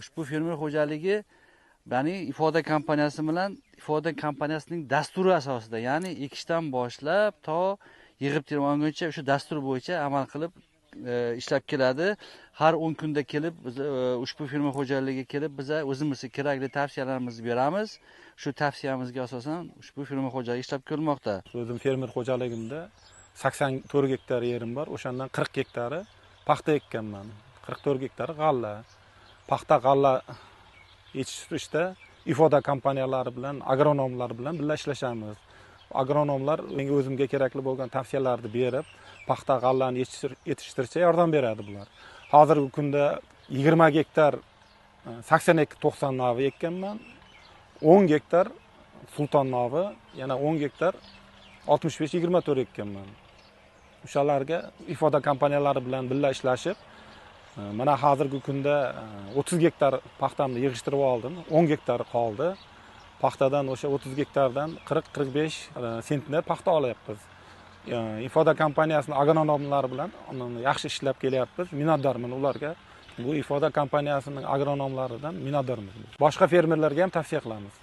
ushbu fermer xo'jaligi ya'ni ifoda kompaniyasi bilan ifoda kompaniyasining dasturi asosida, ya'ni ekishdan boshlab to yig'ib termonguncha o'sha dastur bo'yicha amal qilib ishlab keladi. Har 10 kunda kelib biz ushbu fermer xo'jaligiga kelib biz o'zimizga kerakli tavsiyalarimizni beramiz. Shu tavsiyamizga asosan ushbu fermer xo'jaligi ishlab kelmoqda. O'zim fermer xo'jaligimda 84 gektar yerim bor. O'shandan 40 gektari paxta ekkanman. 44 gektari g'alla. Paxta g'alla yetishtirishda ifoda kompaniyalari bilan, agronomlar bilan birga ishlashamiz. Agronomlar menga o'zimga kerakli bo'lgan tavsiyalarni berib, paxta g'allani yetishtirishga yordam beradi bular. Hozirgi kunda 20 gektar 82-90 navi ekkanman. 10 gektar sulton navi, yana 10 gektar 65-24 ekkanman. O'shalarga ifoda kompaniyalari bilan birga ishlashib, mana hozirgi kunda 30 gektar paxtamni yig'ishtirib oldim. 10 gektari qoldi. Paxtadan o'sha 30 gektardan 40-45 sentner paxta olyapmiz. Ifoda kompaniyasining agronomlari bilan yaxshi ishlab kelyapmiz. Minnatdorman ularga. Bu ifoda kompaniyasining agronomlaridan minnatdormiz. Boshqa fermerlarga ham tavsiya qilamiz.